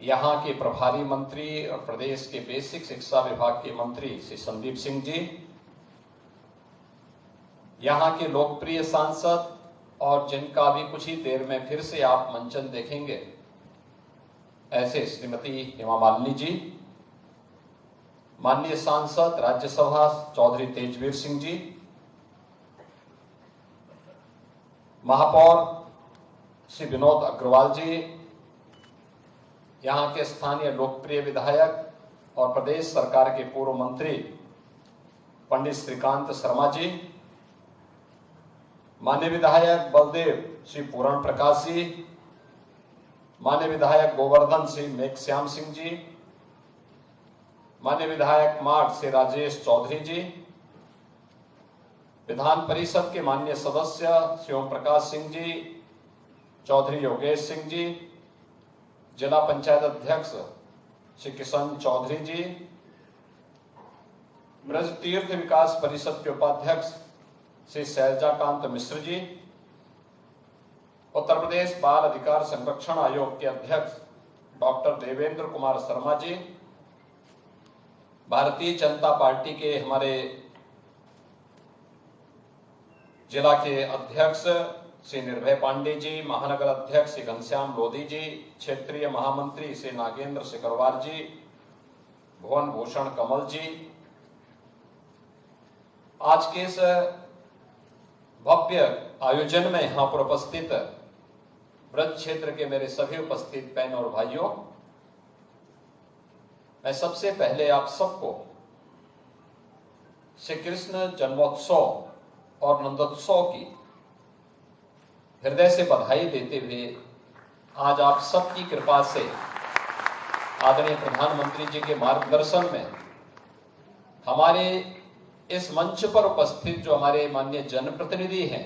यहाँ के प्रभारी मंत्री और प्रदेश के बेसिक शिक्षा विभाग के मंत्री श्री संदीप सिंह जी, यहाँ के लोकप्रिय सांसद और जिनका भी कुछ ही देर में फिर से आप मंचन देखेंगे, ऐसे श्रीमती हेमा मालिनी जी, माननीय सांसद राज्यसभा चौधरी तेजवीर सिंह जी, महापौर श्री विनोद अग्रवाल जी, यहाँ के स्थानीय लोकप्रिय विधायक और प्रदेश सरकार के पूर्व मंत्री पंडित श्रीकांत शर्मा जी, माननीय विधायक बलदेव श्री पूरण प्रकाश जी, माननीय विधायक गोवर्धन श्री मेघश्याम सिंह जी, माननीय विधायक मार्ग श्री राजेश चौधरी जी, विधान परिषद के माननीय सदस्य श्री ओम प्रकाश सिंह जी, चौधरी योगेश सिंह जी, जिला पंचायत अध्यक्ष श्री किशन चौधरी जी, ब्रज तीर्थ विकास परिषद के उपाध्यक्ष श्री शैलजाकांत मिश्र जी, उत्तर प्रदेश बाल अधिकार संरक्षण आयोग के अध्यक्ष डॉक्टर देवेंद्र कुमार शर्मा जी, भारतीय जनता पार्टी के हमारे जिला के अध्यक्ष श्री निर्भय पांडे जी, महानगर अध्यक्ष श्री घनश्याम लोधी जी, क्षेत्रीय महामंत्री श्री नागेंद्र सिकरवार जी, भुवन भूषण कमल जी, आज के इस भव्य आयोजन में यहां पर उपस्थित ब्रज क्षेत्र के मेरे सभी उपस्थित बहनों और भाइयों, मैं सबसे पहले आप सबको श्री कृष्ण जन्मोत्सव और नंदोत्सव की हृदय से बधाई देते हुए आज आप सबकी कृपा से आदरणीय प्रधानमंत्री जी के मार्गदर्शन में हमारे इस मंच पर उपस्थित जो हमारे माननीय जनप्रतिनिधि हैं,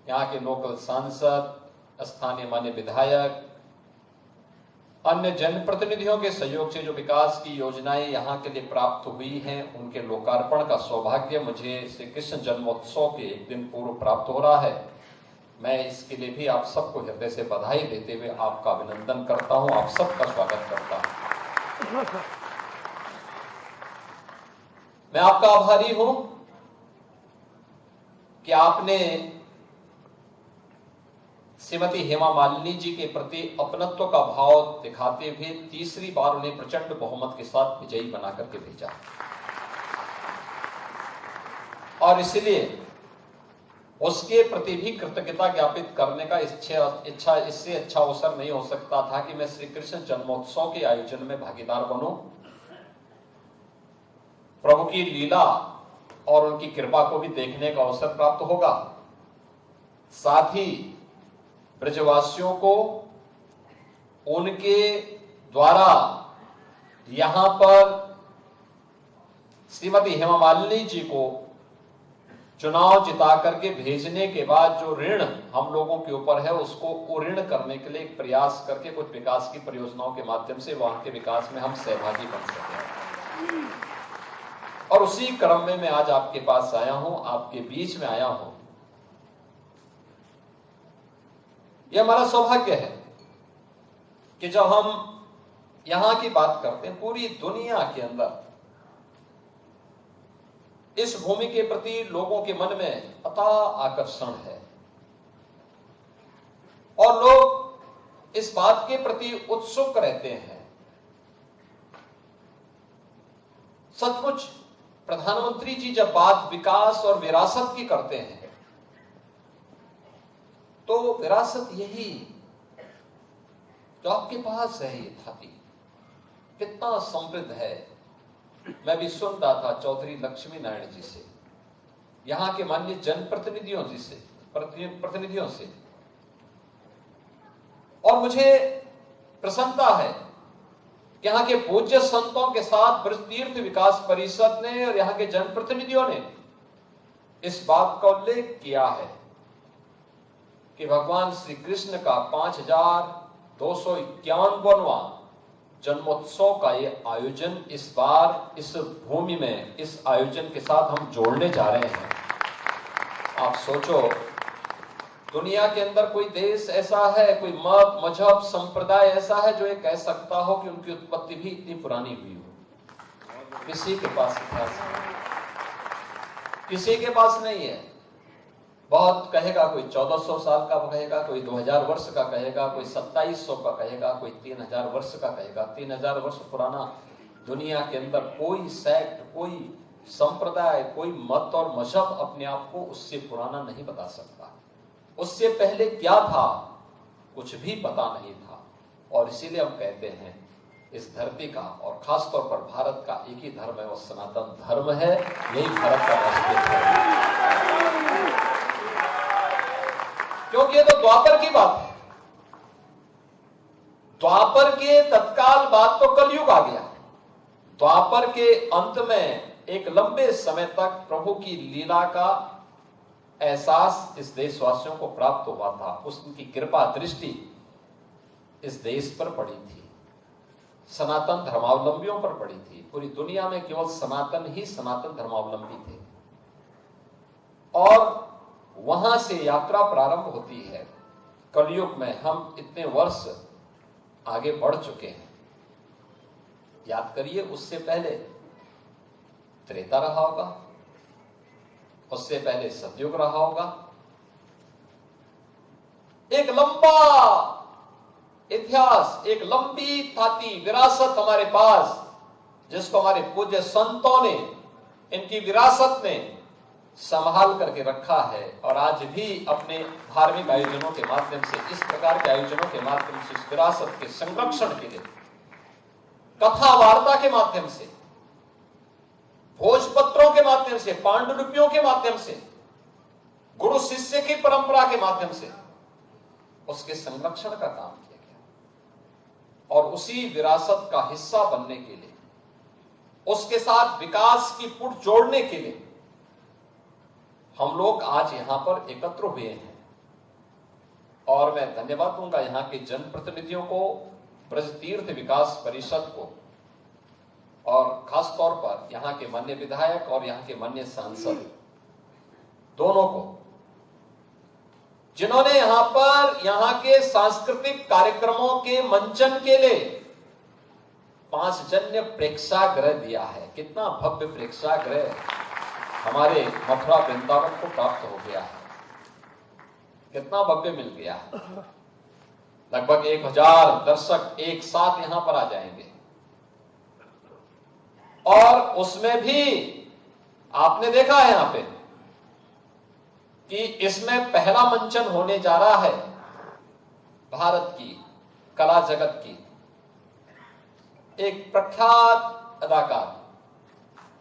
यहाँ के लोकल सांसद, स्थानीय माननीय विधायक, अन्य जनप्रतिनिधियों के सहयोग से जो विकास की योजनाएं यहाँ के लिए प्राप्त हुई हैं, उनके लोकार्पण का सौभाग्य मुझे श्री कृष्ण जन्मोत्सव के एक दिन पूर्व प्राप्त हो रहा है। मैं इसके लिए भी आप सबको हृदय से बधाई देते हुए आपका अभिनंदन करता हूं, आप सबका स्वागत करता हूं। मैं आपका आभारी हूं कि आपने श्रीमती हेमा मालिनी जी के प्रति अपनत्व का भाव दिखाते हुए तीसरी बार उन्हें प्रचंड बहुमत के साथ विजयी बना करके भेजा, और इसलिए उसके प्रति भी कृतज्ञता ज्ञापित करने का इच्छा इससे अच्छा अवसर नहीं हो सकता था कि मैं श्री कृष्ण जन्मोत्सव के आयोजन में भागीदार बनूं। प्रभु की लीला और उनकी कृपा को भी देखने का अवसर प्राप्त होगा, साथ ही ब्रजवासियों को उनके द्वारा यहां पर श्रीमती हेमा मालिनी जी को चुनाव जिता करके भेजने के बाद जो ऋण हम लोगों के ऊपर है, उसको ऋण करने के लिए एक प्रयास करके कुछ विकास की परियोजनाओं के माध्यम से वहां के विकास में हम सहभागी बन सके। और उसी क्रम में मैं आज आपके पास आया हूं, आपके बीच में आया हूं। यह हमारा सौभाग्य है कि जब हम यहां की बात करते हैं, पूरी दुनिया के अंदर इस भूमि के प्रति लोगों के मन में अथाह आकर्षण है और लोग इस बात के प्रति उत्सुक रहते हैं। सचमुच प्रधानमंत्री जी जब बात विकास और विरासत की करते हैं, तो विरासत यही जो आपके पास है, ये धरती कितना समृद्ध है। मैं भी सुन रहा था चौधरी लक्ष्मी नारायण जी से, यहाँ के माननीय जनप्रतिनिधियों जी से, प्रतिनिधियों से, और मुझे प्रसन्नता है कि यहाँ के पूज्य संतों के साथ ब्रज तीर्थ विकास परिषद ने और यहाँ के जनप्रतिनिधियों ने इस बात का उल्लेख किया है कि भगवान श्री कृष्ण का 5251वां जन्मोत्सव का ये आयोजन इस बार इस भूमि में इस आयोजन के साथ हम जोड़ने जा रहे हैं। आप सोचो दुनिया के अंदर कोई देश ऐसा है, कोई मत, मजहब, संप्रदाय ऐसा है जो ये कह सकता हो कि उनकी उत्पत्ति भी इतनी पुरानी हुई हो? किसी के पास इतिहास नहीं, किसी के पास नहीं है। बहुत कहेगा, कोई 1400 साल का कहेगा, कोई 2000 वर्ष का कहेगा, कोई 2700 का कहेगा, कोई 3000 वर्ष का कहेगा। 3000 वर्ष पुराना दुनिया के अंदर कोई सेक्ट, कोई संप्रदाय, कोई मत और मजहब अपने आप को उससे पुराना नहीं बता सकता। उससे पहले क्या था, कुछ भी पता नहीं था। और इसीलिए हम कहते हैं इस धरती का और खासतौर पर भारत का एक ही धर्म है, वो सनातन धर्म है। यही भारत का राष्ट्रीय धर्म है। क्योंकि ये तो द्वापर की बात है। द्वापर के तत्काल बाद तो कलयुग आ गया। द्वापर के अंत में एक लंबे समय तक प्रभु की लीला का एहसास इस देशवासियों को प्राप्त हुआ था। उसकी कृपा दृष्टि इस देश पर पड़ी थी, सनातन धर्मावलंबियों पर पड़ी थी। पूरी दुनिया में केवल सनातन ही सनातन धर्मावलंबी थे। और वहां से यात्रा प्रारंभ होती है। कलयुग में हम इतने वर्ष आगे बढ़ चुके हैं। याद करिए, उससे पहले त्रेता रहा होगा, उससे पहले सतयुग रहा होगा। एक लंबा इतिहास, एक लंबी थाती विरासत हमारे पास, जिसको हमारे पूज्य संतों ने इनकी विरासत में संभाल करके रखा है। और आज भी अपने धार्मिक आयोजनों के माध्यम से, इस प्रकार के आयोजनों के माध्यम से इस विरासत के संरक्षण के लिए, कथा वार्ता के माध्यम से, भोजपत्रों के माध्यम से, पांडुलिपियों के माध्यम से, गुरु शिष्य की परंपरा के माध्यम से उसके संरक्षण का काम किया गया। और उसी विरासत का हिस्सा बनने के लिए, उसके साथ विकास की पुट जोड़ने के लिए हम लोग आज यहां पर एकत्र हुए हैं। और मैं धन्यवाद दूंगा यहां के जनप्रतिनिधियों को, ब्रज तीर्थ विकास परिषद को, और खास तौर पर यहां के माननीय विधायक और यहां के माननीय सांसद दोनों को, जिन्होंने यहां पर यहां के सांस्कृतिक कार्यक्रमों के मंचन के लिए 5 जन्य प्रेक्षागृह दिया है। कितना भव्य प्रेक्षागृह हमारे मथुरा वृंदावन को प्राप्त हो गया है, कितना भव्य मिल गया है। लगभग 1000 दर्शक एक साथ यहां पर आ जाएंगे। और उसमें भी आपने देखा है यहां पे कि इसमें पहला मंचन होने जा रहा है भारत की कला जगत की एक प्रख्यात अदाकार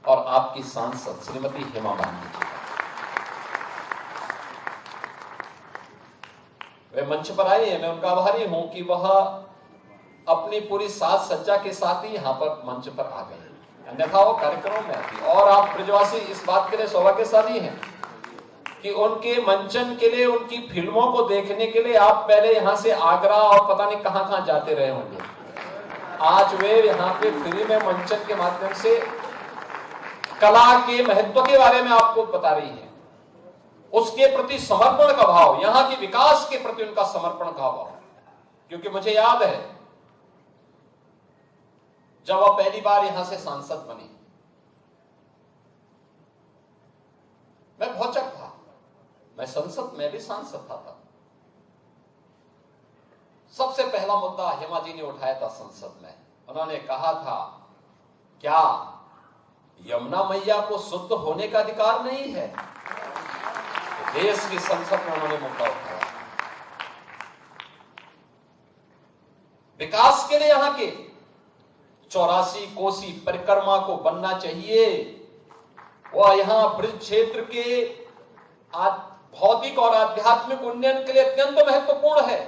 और आपकी सांसद श्रीमती हेमा मालिनी जी। वे मंच पर आई है, मैं उनका आभारी हूं कि वह अपनी पूरी साज सज्जा के साथ ही यहां पर मंच पर आ गए, अन्यथा वो कार्यक्रमों में आती। और आप ब्रजवासी इस बात के लिए सौभाग्यशाली हैं कि उनके मंचन के लिए, उनकी फिल्मों को देखने के लिए आप पहले यहां से आगरा और पता नहीं कहां कहां जाते रहे होंगे। आज वे यहां पे फ्री में मंचन के माध्यम से कला के महत्व के बारे में आपको बता रही है। उसके प्रति समर्पण का भाव, यहां के विकास के प्रति उनका समर्पण का भाव। क्योंकि मुझे याद है जब वह पहली बार यहां से सांसद बनी, मैं भौचक था। मैं संसद में भी सांसद था। सबसे पहला मुद्दा हेमा जी ने उठाया था संसद में। उन्होंने कहा था, क्या यमुना मैया को शुद्ध होने का अधिकार नहीं है? देश की संसद में उन्होंने मुद्दा उठाया। विकास के लिए यहां के 84 कोसी परिक्रमा को बनना चाहिए। वह यहां ब्रज क्षेत्र के भौतिक और आध्यात्मिक उन्नयन के लिए अत्यंत महत्वपूर्ण है।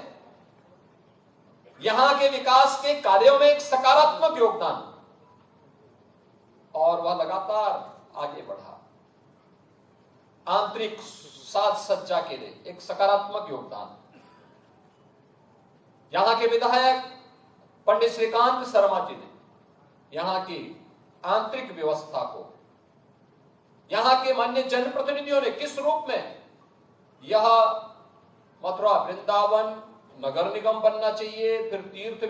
यहां के विकास के कार्यों में एक सकारात्मक योगदान, और वह लगातार आगे बढ़ा। आंतरिक साज सज्जा के लिए एक सकारात्मक योगदान। यहां के विधायक पंडित श्रीकांत शर्मा जी ने यहां की आंतरिक व्यवस्था को, यहां के माननीय जनप्रतिनिधियों ने किस रूप में यह मथुरा वृंदावन नगर निगम बनना चाहिए, फिर तीर्थ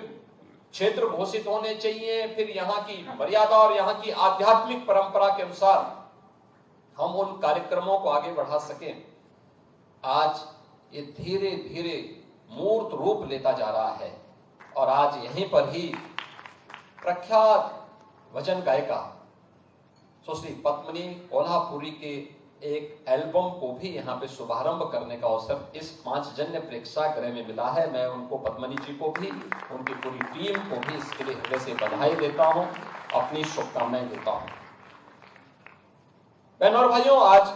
क्षेत्र घोषित होने चाहिए, फिर यहाँ की मर्यादा और यहाँ की आध्यात्मिक परंपरा के अनुसार हम उन कार्यक्रमों को आगे बढ़ा सकें। आज ये धीरे धीरे मूर्त रूप लेता जा रहा है और आज यहीं पर ही प्रख्यात भजन गायिका सुश्री पद्मिनी कोल्हापुरी के एक एल्बम को भी यहाँ पे शुभारंभ करने का अवसर इस 5 जन्य प्रेक्षागृह में मिला है। मैं उनको, पद्मिनी जी को भी, उनकी पूरी टीम को भी इसके लिए हृदय से बधाई देता हूं, अपनी शुभकामनाएं देता हूं। बहनों और भाइयों, आज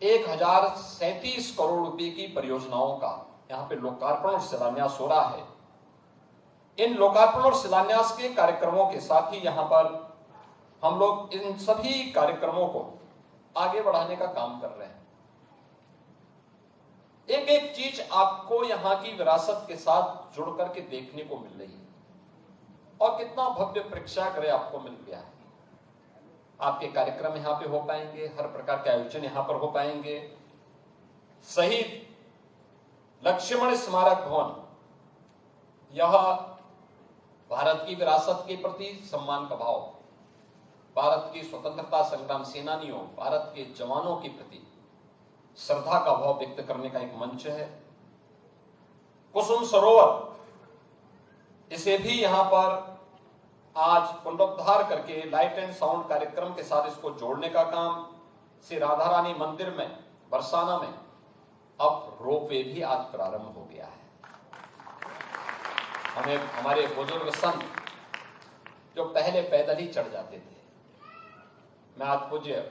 1037 करोड़ रुपए की परियोजनाओं का यहाँ पे लोकार्पण और शिलान्यास हो रहा है। इन लोकार्पण और शिलान्यास के कार्यक्रमों के साथ ही यहाँ पर हम लोग इन सभी कार्यक्रमों को आगे बढ़ाने का काम कर रहे हैं। एक एक चीज आपको यहाँ की विरासत के साथ जुड़ करके देखने को मिल रही है और कितना भव्य प्रेक्षागृह आपको मिल गया है। आपके कार्यक्रम यहाँ पे हो पाएंगे, हर प्रकार के आयोजन यहाँ पर हो पाएंगे। शहीद लक्ष्मण स्मारक भवन, यह भारत की विरासत के प्रति सम्मान का भाव, भारत की स्वतंत्रता संग्राम सेनानियों, भारत के जवानों के प्रति श्रद्धा का भाव व्यक्त करने का एक मंच है। कुसुम सरोवर, इसे भी यहां पर आज पुनरुद्धार करके लाइट एंड साउंड कार्यक्रम के साथ इसको जोड़ने का काम, श्री राधा रानी मंदिर में बरसाना में अब रोपवे भी आज प्रारंभ हो गया है। हमें हमारे बुजुर्ग संत जो पहले पैदल ही चढ़ जाते थे, मैं आज पूज्य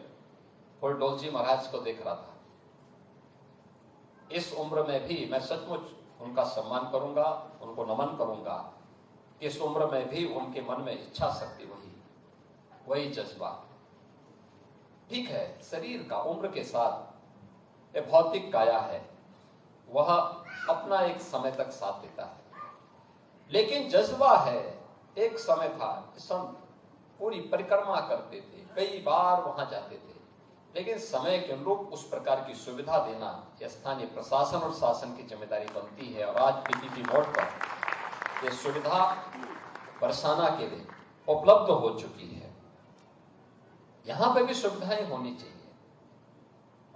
फुलडोल जी महाराज को देख रहा था। इस उम्र में भी मैं सचमुच उनका सम्मान करूंगा, उनको नमन करूंगा कि इस उम्र में भी उनके मन में इच्छा शक्ति वही जज्बा। ठीक है, शरीर का उम्र के साथ एक भौतिक काया है, वह अपना एक समय तक साथ देता है, लेकिन जज्बा है। एक समय था संत पूरी परिक्रमा करते थे, कई बार वहां जाते थे, लेकिन समय के अनुरूप उस प्रकार की सुविधा देना यह स्थानीय प्रशासन और शासन की जिम्मेदारी बनती है। और आज पीपीपी मोड पर यह सुविधा बरसाना के लिए उपलब्ध हो चुकी है। यहां पे भी सुविधाएं होनी चाहिए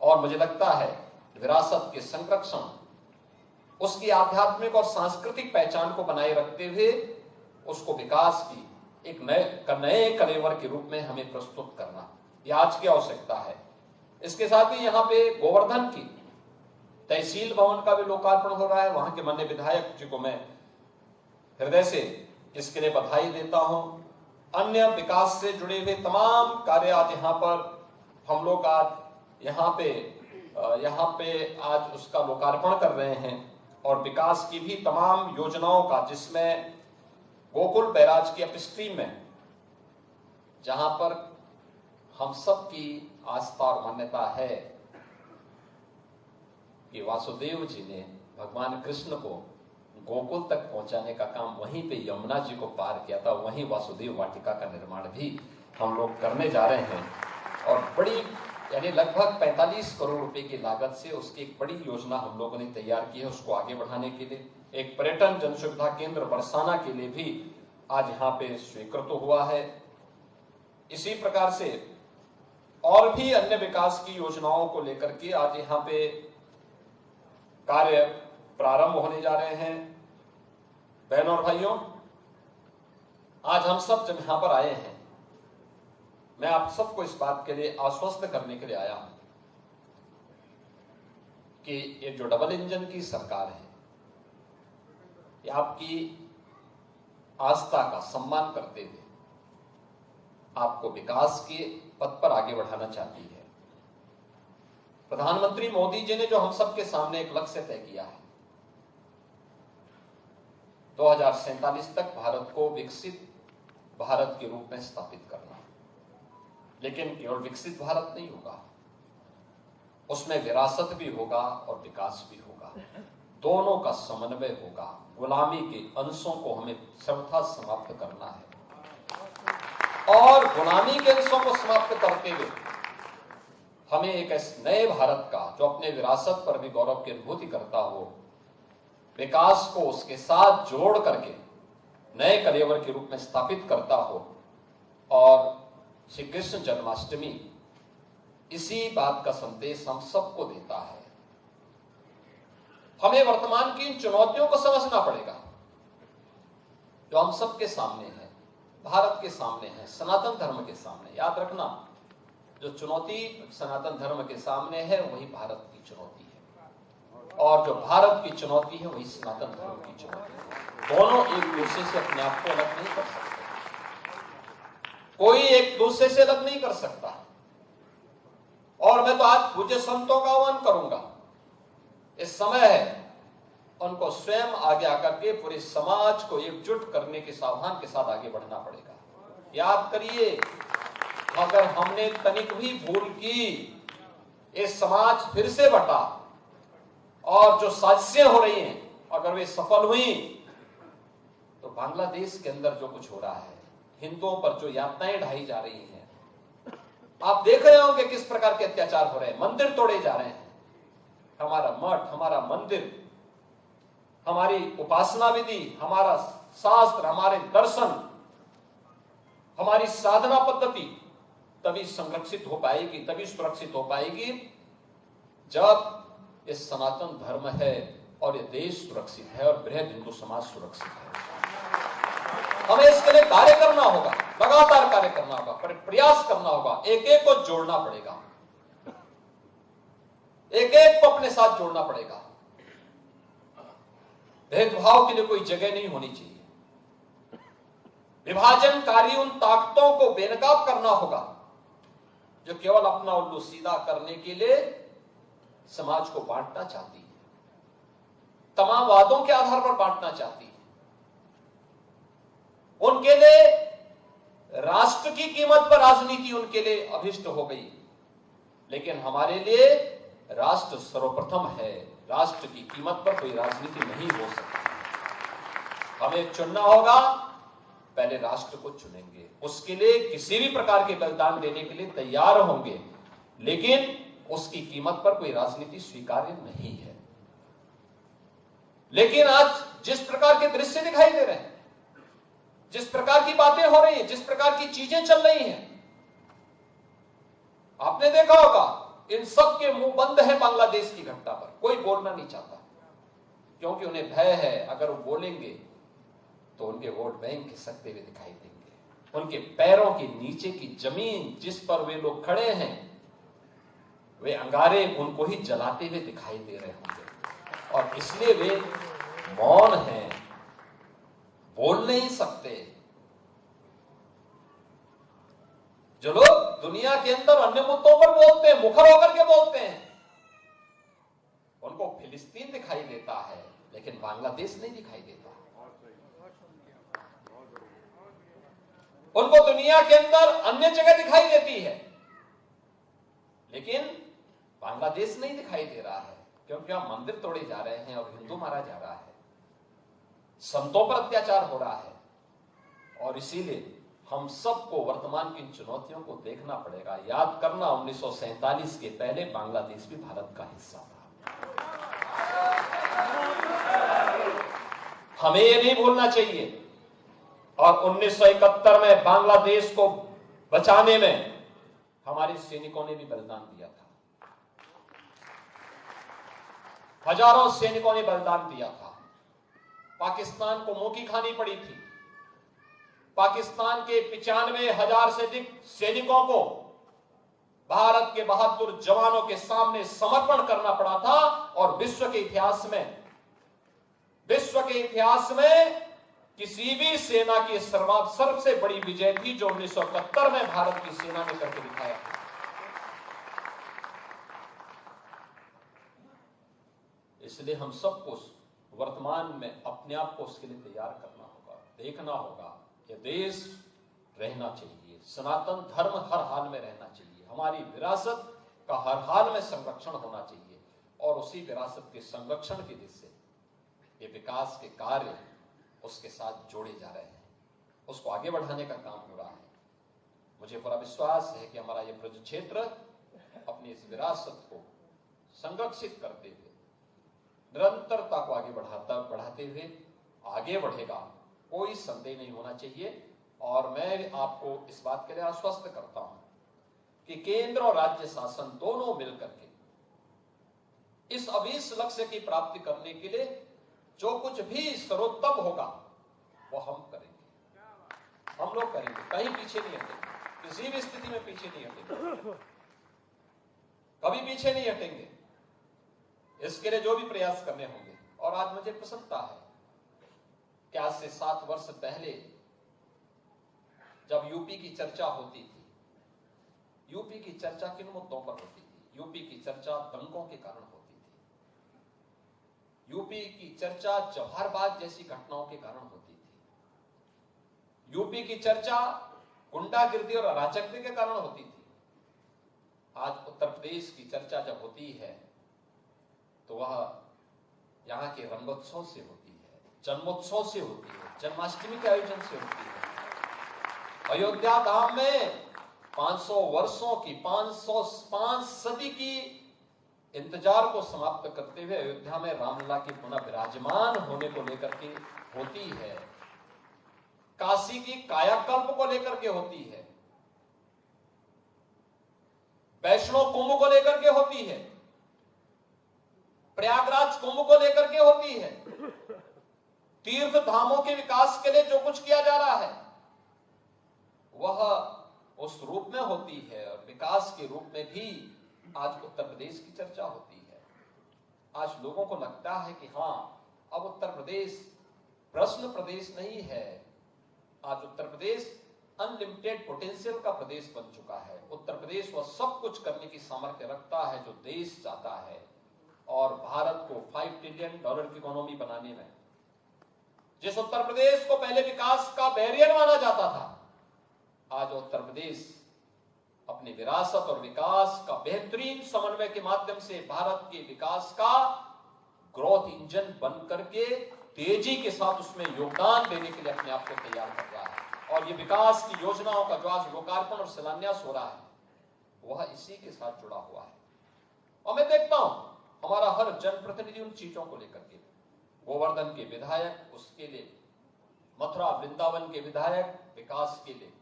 और मुझे लगता है विरासत के संरक्षण, उसकी आध्यात्मिक और सांस्कृतिक पहचान को बनाए रखते हुए उसको विकास की एक नए कलेवर के रूप में हमें प्रस्तुत करना, यह आज की आवश्यकता है। इसके साथ ही यहाँ पे गोवर्धन की तहसील भवन का भी लोकार्पण हो रहा है। वहां के माननीय विधायक जी को मैं हृदय से इसके लिए बधाई देता हूं। अन्य विकास से जुड़े हुए तमाम कार्य आज यहाँ पर हम लोग आज यहाँ पे आज उसका लोकार्पण कर रहे हैं और विकास की भी तमाम योजनाओं का, जिसमें गोकुल बैराज की अपस्ट्रीम में, जहां पर हम सब की आस्था और मान्यता है कि वासुदेव जी ने भगवान कृष्ण को गोकुल तक पहुंचाने का काम वहीं पे यमुना जी को पार किया था, वहीं वासुदेव वाटिका का निर्माण भी हम लोग करने जा रहे हैं और बड़ी, यानी लगभग 45 करोड़ रुपए की लागत से उसकी एक बड़ी योजना हम लोगों ने तैयार की है। उसको आगे बढ़ाने के लिए एक पर्यटन जन सुविधा केंद्र बरसाना के लिए भी आज यहाँ पे स्वीकृत हुआ है। इसी प्रकार से और भी अन्य विकास की योजनाओं को लेकर के आज यहाँ पे कार्य प्रारंभ होने जा रहे हैं। बहनों और भाइयों, आज हम सब जब यहां पर आए हैं, मैं आप सबको इस बात के लिए आश्वस्त करने के लिए आया हूं कि ये जो डबल इंजन की सरकार है, ये आपकी आस्था का सम्मान करते हुए आपको विकास के पथ पर आगे बढ़ाना चाहती है। प्रधानमंत्री मोदी जी ने जो हम सबके सामने एक लक्ष्य तय किया है, 2047 तक भारत को विकसित भारत के रूप में स्थापित करना। लेकिन केवल विकसित भारत नहीं होगा, उसमें विरासत भी होगा और विकास भी होगा, दोनों का समन्वय होगा। गुलामी के अंशों को हमें सर्वथा समाप्त करना है और गुलामी के अंशों को समाप्त करते हुए हमें एक ऐसे नए भारत का जो अपने विरासत पर भी गौरव की अनुभूति करता हो, विकास को उसके साथ जोड़ करके नए कलेवर के रूप में स्थापित करता हो, और श्री कृष्ण जन्माष्टमी इसी बात का संदेश हम सबको देता है। हमें वर्तमान की इन चुनौतियों को समझना पड़ेगा जो हम सबके सामने है, भारत के सामने है, सनातन धर्म के सामने। याद रखना, जो चुनौती सनातन धर्म के सामने है वही भारत की चुनौती है, और जो भारत की चुनौती है वही सनातन धर्म की चुनौती है। दोनों एक दूसरे से अपने आप को अलग नहीं कर सकते, कोई एक दूसरे से अलग नहीं कर सकता। और मैं तो आज पूज्य संतों का आह्वान करूंगा, इस समय है उनको स्वयं आगे आकर के पूरे समाज को एकजुट करने के सावधान के साथ आगे बढ़ना पड़ेगा। याद करिए, अगर हमने तनिक भी भूल की, ये समाज फिर से बटा, और जो साजिशें हो रही हैं अगर वे सफल हुई तो बांग्लादेश के अंदर जो कुछ हो रहा है, हिंदुओं पर जो यातनाएं ढाई जा रही हैं, आप देख रहे होंगे किस प्रकार के अत्याचार हो रहे हैं, मंदिर तोड़े जा रहे हैं। हमारा मठ, हमारा मंदिर, हमारी उपासना विधि, हमारा शास्त्र, हमारे दर्शन, हमारी साधना पद्धति तभी संरक्षित हो पाएगी, तभी सुरक्षित हो पाएगी जब ये सनातन धर्म है और ये देश सुरक्षित है और बृहद हिंदू समाज सुरक्षित है। हमें इसके लिए कार्य करना होगा, लगातार कार्य करना होगा, प्रयास करना होगा, एक एक को जोड़ना पड़ेगा, एक एक को अपने साथ जोड़ना पड़ेगा। भेदभाव के लिए कोई जगह नहीं होनी चाहिए। विभाजनकारी उन ताकतों को बेनकाब करना होगा जो केवल अपना उल्लू सीधा करने के लिए समाज को बांटना चाहती है, तमाम वादों के आधार पर बांटना चाहती है। उनके लिए राष्ट्र की कीमत पर राजनीति उनके लिए अभिष्ट हो गई, लेकिन हमारे लिए राष्ट्र सर्वप्रथम है। राष्ट्र की कीमत पर कोई राजनीति नहीं हो सकती। हमें चुनना होगा, पहले राष्ट्र को चुनेंगे, उसके लिए किसी भी प्रकार के बलिदान देने के लिए तैयार होंगे, लेकिन उसकी कीमत पर कोई राजनीति स्वीकार्य नहीं है। लेकिन आज जिस प्रकार के दृश्य दिखाई दे रहे हैं, जिस प्रकार की बातें हो रही हैं, जिस प्रकार की चीजें चल रही हैं, आपने देखा होगा इन सब के मुंह बंद है बांग्लादेश की घटना पर। कोई बोलना नहीं चाहता क्योंकि उन्हें भय है, अगर वो बोलेंगे तो उनके वोट बैंक खिसकते हुए दिखाई देंगे। उनके पैरों के नीचे की जमीन जिस पर वे लोग खड़े हैं, वे अंगारे उनको ही जलाते हुए दिखाई दे रहे होंगे, और इसलिए वे मौन हैं, बोल नहीं सकते। जो लोग दुनिया के अंदर अन्य मुद्दों पर बोलते हैं, मुखर होकर के बोलते हैं, उनको फिलिस्तीन दिखाई देता है, लेकिन बांग्लादेश नहीं दिखाई देता। उनको दुनिया के अंदर अन्य जगह दिखाई देती है, लेकिन बांग्लादेश नहीं दिखाई दे रहा है, क्योंकि वहां मंदिर तोड़े जा रहे हैं और हिंदू मारा जा रहा है, संतों पर अत्याचार हो रहा है। और इसीलिए हम सबको वर्तमान की इन चुनौतियों को देखना पड़ेगा। याद करना, 1947 के पहले बांग्लादेश भी भारत का हिस्सा था। हमें यह नहीं भूलना चाहिए। और 1971 में बांग्लादेश को बचाने में हमारे सैनिकों ने भी बलिदान दिया था। हजारों सैनिकों ने बलिदान दिया था। पाकिस्तान को मुंह की खानी पड़ी थी। पाकिस्तान के 95,000 से अधिक सैनिकों को भारत के बहादुर जवानों के सामने समर्पण करना पड़ा था। और विश्व के इतिहास में किसी भी सेना की सबसे बड़ी विजय थी जो 1971 में भारत की सेना ने करके दिखाया। इसलिए हम सबको वर्तमान में अपने आप को उसके लिए तैयार करना होगा, देखना होगा। ये देश रहना चाहिए, सनातन धर्म हर हाल में रहना चाहिए, हमारी विरासत का हर हाल में संरक्षण होना चाहिए, और उसी विरासत के संरक्षण की दिशा से ये विकास के कार्य उसके साथ जोड़े जा रहे हैं, उसको आगे बढ़ाने का काम हो रहा है। मुझे पूरा विश्वास है कि हमारा ये ब्रज क्षेत्र अपनी इस विरासत को संरक्षित करते हुए, निरंतरता को आगे बढ़ाते हुए आगे बढ़ेगा, कोई संदेह नहीं होना चाहिए। और मैं आपको इस बात के लिए आश्वस्त करता हूं कि केंद्र और राज्य शासन दोनों मिलकर के इस अभीष्ट लक्ष्य की प्राप्ति करने के लिए जो कुछ भी सर्वोत्तम होगा वो हम करेंगे, हम लोग करेंगे, कहीं पीछे नहीं हटेंगे, किसी भी स्थिति में पीछे नहीं हटेंगे, कभी पीछे नहीं हटेंगे। इसके लिए जो भी प्रयास करने होंगे। और आज मुझे प्रसन्नता है कि आज से 7 वर्ष पहले जब यूपी की चर्चा होती थी, यूपी की चर्चा किन मुद्दों पर होती थी? यूपी की चर्चा दंगों के कारण होती थी, यूपी की चर्चा जवाहरबाद जैसी घटनाओं के कारण होती थी, यूपी की चर्चा गुंडागिर्दी और अराजकता के कारण होती थी। आज उत्तर प्रदेश की चर्चा जब होती है तो वह यहाँ के रंगोत्सव से होती है, जन्मोत्सव से होती है, जन्माष्टमी के आयोजन से होती है। अयोध्या धाम में 500 वर्षों की 505 सदी की इंतजार को समाप्त करते हुए अयोध्या में रामलला के पुनः विराजमान होने को लेकर के होती है, काशी की कायाकल्प को लेकर के होती है, वैष्णो कुंभ को लेकर के होती है, प्रयागराज कुंभ को लेकर के होती है। तीर्थ धामों के विकास के लिए जो कुछ किया जा रहा है वह उस रूप में होती है और विकास के रूप में भी आज उत्तर प्रदेश की चर्चा होती है। आज लोगों को लगता है कि हां, अब उत्तर प्रदेश प्रश्न प्रदेश नहीं है, आज उत्तर प्रदेश अनलिमिटेड पोटेंशियल का प्रदेश बन चुका है। उत्तर प्रदेश वह सब कुछ करने की सामर्थ्य रखता है जो देश चाहता है। और भारत को $5 ट्रिलियन की इकोनॉमी बनाने में जिस उत्तर प्रदेश को पहले विकास का बैरियर माना जाता था, आज उत्तर प्रदेश अपनी विरासत और विकास का बेहतरीन समन्वय के माध्यम से भारत के विकास का ग्रोथ इंजन बन करके तेजी के साथ उसमें योगदान देने के लिए अपने आप को तैयार कर रहा है। और ये विकास की योजनाओं का जो आज लोकार्पण और शिलान्यास हो रहा है वह इसी के साथ जुड़ा हुआ है। और मैं देखता हूं हमारा हर जनप्रतिनिधि उन चीजों को लेकर के, गोवर्धन के विधायक उसके लिए, मथुरा वृंदावन के विधायक विकास के लिए,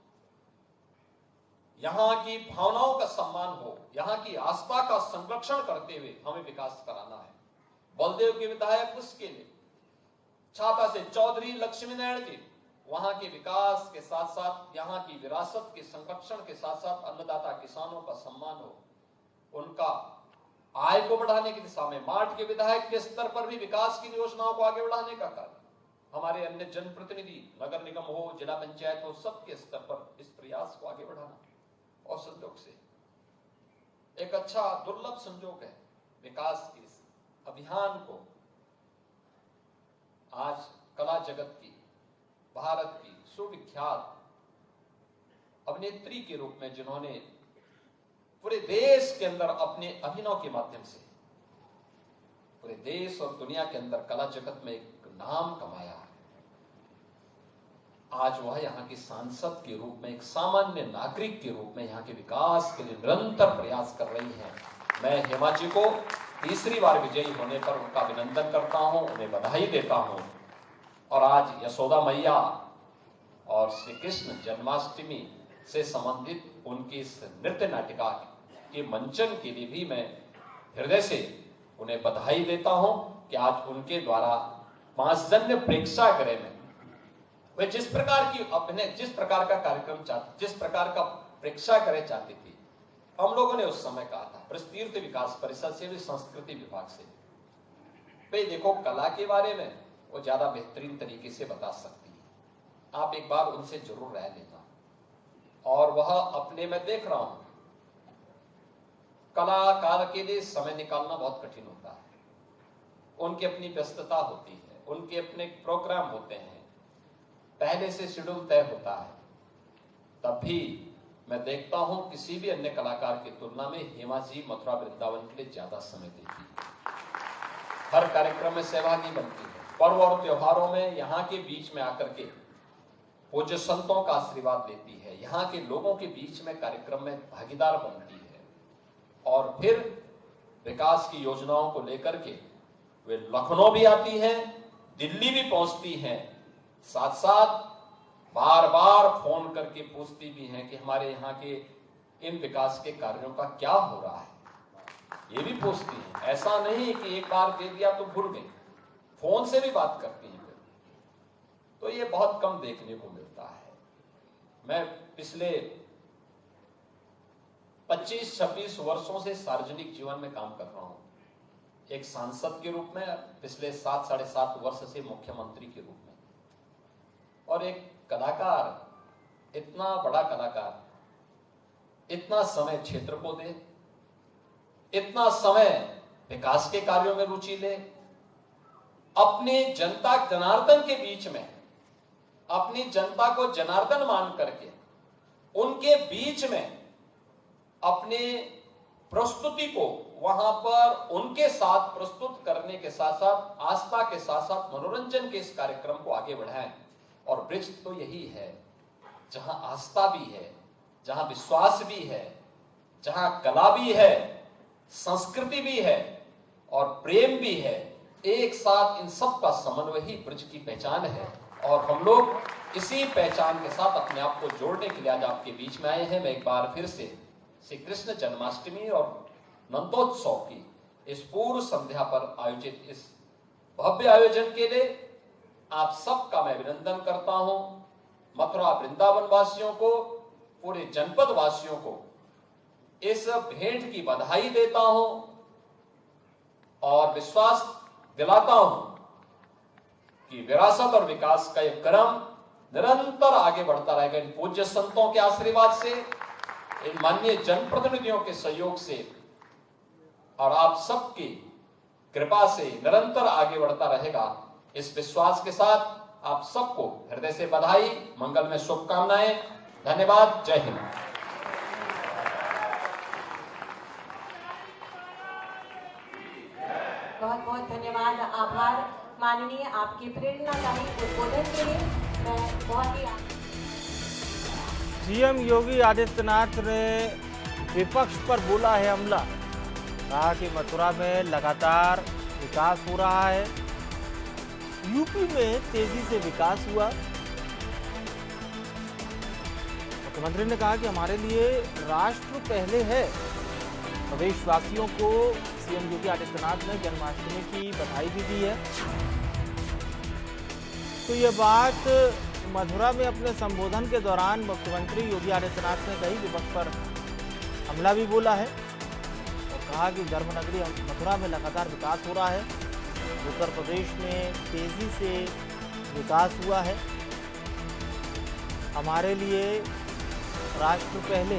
यहां की भावनाओं का सम्मान हो, यहां की आस्था का संरक्षण करते हुए हमें विकास कराना है। बलदेव के विधायक उसके लिए, छाता से चौधरी लक्ष्मी नारायण जी, वहां के विकास के साथ साथ यहां की विरासत के संरक्षण के साथ साथ अन्नदाता किसानों का सम्मान हो, उनका आय को बढ़ाने की दिशा में। मार्ट के विधायक के स्तर पर भी विकास की योजनाओं को आगे बढ़ाने का कार्य, हमारे अन्य जनप्रतिनिधि, नगर निगम हो, जिला पंचायत हो, सबके स्तर पर इस प्रयास को आगे बढ़ाना। और संजोग से एक अच्छा दुर्लभ संजोग है, विकास के इस अभियान को आज कला जगत की, भारत की सुविख्यात अभिनेत्री के रूप में जिन्होंने पूरे देश के अंदर अपने अभिनव के माध्यम से पूरे देश और दुनिया के अंदर कला जगत में एक नाम कमाया, आज वह यहाँ की सांसद के रूप में, एक सामान्य नागरिक के रूप में यहाँ के विकास के लिए निरंतर प्रयास कर रही हैं। मैं हेमा जी को तीसरी बार विजयी होने पर उनका अभिनंदन करता हूं, उन्हें बधाई देता हूं। और आज यशोदा मैया और श्री कृष्ण जन्माष्टमी से संबंधित उनकी इस नृत्य नाटिका के मंचन के लिए भी मैं हृदय से उन्हें बधाई देता हूं कि आज उनके द्वारा पांचजन्य प्रेक्षागृह में वे जिस प्रकार की अभिनय, जिस प्रकार का कार्यक्रम चाहते, जिस प्रकार का प्रेक्षागृह चाहती थी, हम लोगों ने उस समय कहा था तीर्थ विकास परिषद से भी, संस्कृति विभाग से भाई देखो, कला के बारे में वो ज्यादा बेहतरीन तरीके से बता सकती है, आप एक बार उनसे जरूर राय लेना। और वह अपने में देख रहा हूं कलाकार के लिए समय निकालना बहुत कठिन होता है, उनकी अपनी व्यस्तता होती है, उनके अपने प्रोग्राम होते हैं, पहले से शेड्यूल तय होता है। तब भी मैं देखता हूं किसी भी अन्य कलाकार की तुलना में हेमा जी मथुरा वृंदावन के लिए ज्यादा समय देती है, हर कार्यक्रम में सहभागी बनती है, पर्व और त्योहारों में यहाँ के बीच में आकर के पूज्य संतों का आशीर्वाद लेती है, यहाँ के लोगों के बीच में कार्यक्रम में भागीदार बनती है। और फिर विकास की योजनाओं को लेकर के वे लखनऊ भी आती हैं, दिल्ली भी पहुंचती हैं, साथ साथ बार बार फोन करके पूछती भी हैं कि हमारे यहाँ के इन विकास के कार्यों का क्या हो रहा है, ये भी पूछती हैं। ऐसा नहीं कि एक बार दे दिया तो भूल गए, फोन से भी बात करती हैं। तो ये बहुत कम देखने को मिलता है। मैं पिछले 25-26 वर्षों से सार्वजनिक जीवन में काम कर रहा हूं, एक सांसद के रूप में, पिछले 7-7.5 वर्ष से मुख्यमंत्री के रूप में, और एक कलाकार, इतना बड़ा कलाकार इतना समय क्षेत्र को दे, इतना समय विकास के कार्यों में रुचि ले, अपने जनता जनार्दन के बीच में अपनी जनता को जनार्दन मान करके उनके बीच में अपने प्रस्तुति को वहां पर उनके साथ प्रस्तुत करने के साथ साथ आस्था के साथ साथ मनोरंजन के इस कार्यक्रम को आगे बढ़ाएं। और ब्रिज तो यही है जहां आस्था भी है, जहां विश्वास भी है, जहां कला भी है, संस्कृति भी है और प्रेम भी है, एक साथ इन सब का समन्वय ही ब्रिज की पहचान है। और हम लोग इसी पहचान के साथ अपने आप को जोड़ने के लिए आज आपके बीच में आए हैं। मैं एक बार फिर से श्री कृष्ण जन्माष्टमी और नंदोत्सव की इस पूर्व संध्या पर आयोजित इस भव्य आयोजन के लिए आप सबका मैं अभिनंदन करता हूं। मथुरा वृंदावन वासियों को, पूरे जनपद वासियों को इस भेंट की बधाई देता हूं और विश्वास दिलाता हूं कि विरासत और विकास का यह क्रम निरंतर आगे बढ़ता रहेगा। इन पूज्य संतों के आशीर्वाद से, इन माननीय जनप्रतिनिधियों के सहयोग से और आप सबकी कृपा से निरंतर आगे बढ़ता रहेगा। इस विश्वास के साथ आप सबको हृदय से बधाई, मंगल में शुभकामनाएं। धन्यवाद। जय हिंद। बहुत बहुत धन्यवाद, आभार माननीय, आपकी प्रेरणादायी उद्बोधन के लिए। मैं बहुत ही सीएम योगी आदित्यनाथ ने विपक्ष पर बोला है हमला। कहा कि मथुरा में लगातार विकास हो रहा है, यूपी में तेजी से विकास हुआ। मुख्यमंत्री ने कहा कि हमारे लिए राष्ट्र पहले है। प्रदेशवासियों को सीएम योगी आदित्यनाथ ने जन्माष्टमी की बधाई भी दी है। तो ये बात मथुरा में अपने संबोधन के दौरान मुख्यमंत्री योगी आदित्यनाथ ने कही। विपक्ष पर हमला भी बोला है और कहा कि धर्मनगरी मथुरा में लगातार विकास हो रहा है, उत्तर प्रदेश में तेजी से विकास हुआ है, हमारे लिए राष्ट्र पहले।